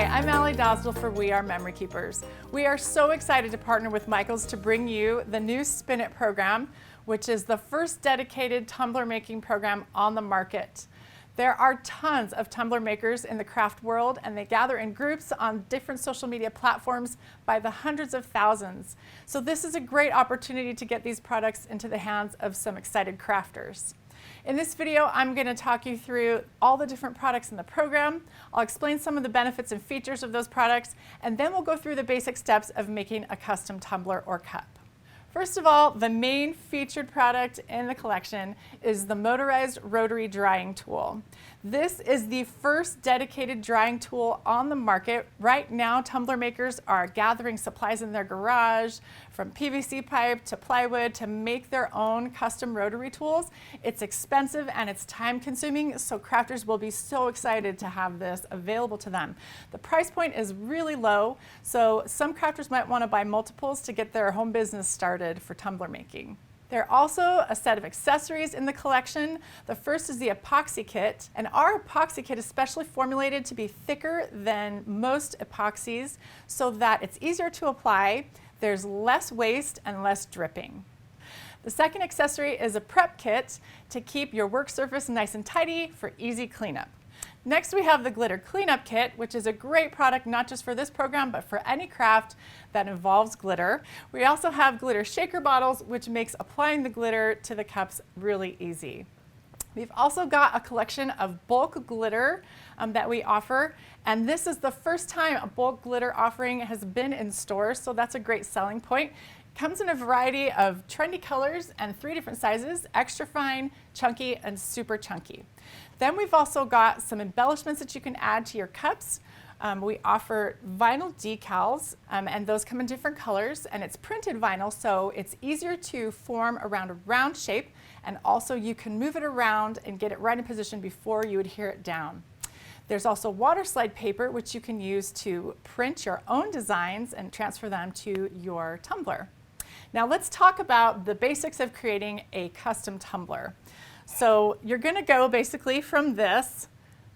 Hi, I'm Allie Dosdell for We Are Memory Keepers. We are so excited to partner with Michaels to bring you the new Spin It program, which is the first dedicated tumbler making program on the market. There are tons of tumbler makers in the craft world, and they gather in groups on different social media platforms by the hundreds of thousands. So this is a great opportunity to get these products into the hands of some excited crafters. In this video, I'm going to talk you through all the different products in the program. I'll explain some of the benefits and features of those products, and then we'll go through the basic steps of making a custom tumbler or cup. First of all, the main featured product in the collection is the motorized rotary drying tool. This is the first dedicated drying tool on the market. Right now, tumbler makers are gathering supplies in their garage, from PVC pipe to plywood, to make their own custom rotary tools. It's expensive and it's time consuming, so crafters will be so excited to have this available to them. The price point is really low, so some crafters might want to buy multiples to get their home business started for tumbler making. There are also a set of accessories in the collection. The first is the epoxy kit, and our epoxy kit is specially formulated to be thicker than most epoxies so that it's easier to apply, there's less waste and less dripping. The second accessory is a prep kit to keep your work surface nice and tidy for easy cleanup. Next, we have the glitter cleanup kit, which is a great product not just for this program, but for any craft that involves glitter. We also have glitter shaker bottles, which makes applying the glitter to the cups really easy. We've also got a collection of bulk glitter that we offer, and this is the first time a bulk glitter offering has been in stores, so that's a great selling point. Comes in a variety of trendy colors and 3 different sizes: extra fine, chunky, and super chunky. Then we've also got some embellishments that you can add to your cups. We offer vinyl decals, and those come in different colors, and it's printed vinyl, so it's easier to form around a round shape, and also you can move it around and get it right in position before you adhere it down. There's also water slide paper, which you can use to print your own designs and transfer them to your tumbler. Now let's talk about the basics of creating a custom tumbler. So you're going to go basically from this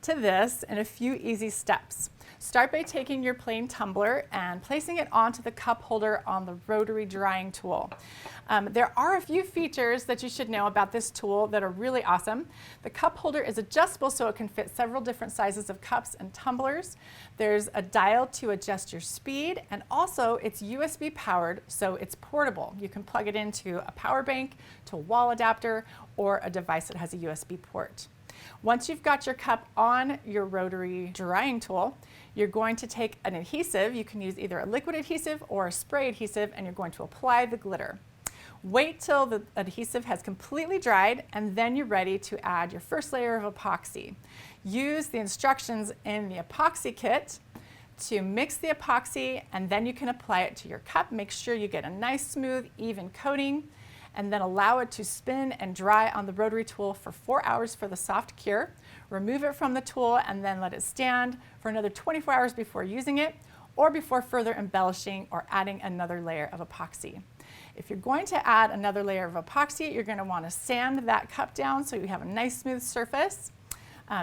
to this in a few easy steps. Start by taking your plain tumbler and placing it onto the cup holder on the rotary drying tool. There are a few features that you should know about this tool that are really awesome. The cup holder is adjustable so it can fit several different sizes of cups and tumblers. There's a dial to adjust your speed, and also it's USB powered, so it's portable. You can plug it into a power bank, to a wall adapter, or a device that has a USB port. Once you've got your cup on your rotary drying tool, you're going to take an adhesive. You can use either a liquid adhesive or a spray adhesive, and you're going to apply the glitter. Wait till the adhesive has completely dried, and then you're ready to add your first layer of epoxy. Use the instructions in the epoxy kit to mix the epoxy, and then you can apply it to your cup. Make sure you get a nice, smooth, even coating, and then allow it to spin and dry on the rotary tool for 4 hours for the soft cure. Remove it from the tool and then let it stand for another 24 hours before using it, or before further embellishing or adding another layer of epoxy. If you're going to add another layer of epoxy, you're going to want to sand that cup down so you have a nice smooth surface.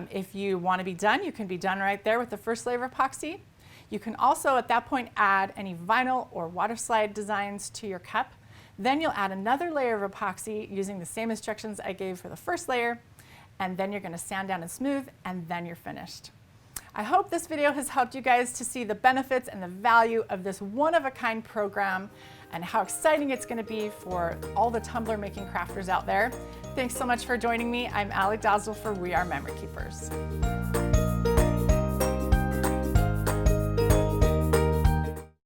If you want to be done, you can be done right there with the first layer of epoxy. You can also at that point add any vinyl or water slide designs to your cup. Then you'll add another layer of epoxy using the same instructions I gave for the first layer, and then you're going to sand down and smooth, and then you're finished. I hope this video has helped you guys to see the benefits and the value of this one-of-a-kind program and how exciting it's going to be for all the tumbler making crafters out there. Thanks so much for joining me. I'm Allie Dosdell for We Are Memory Keepers.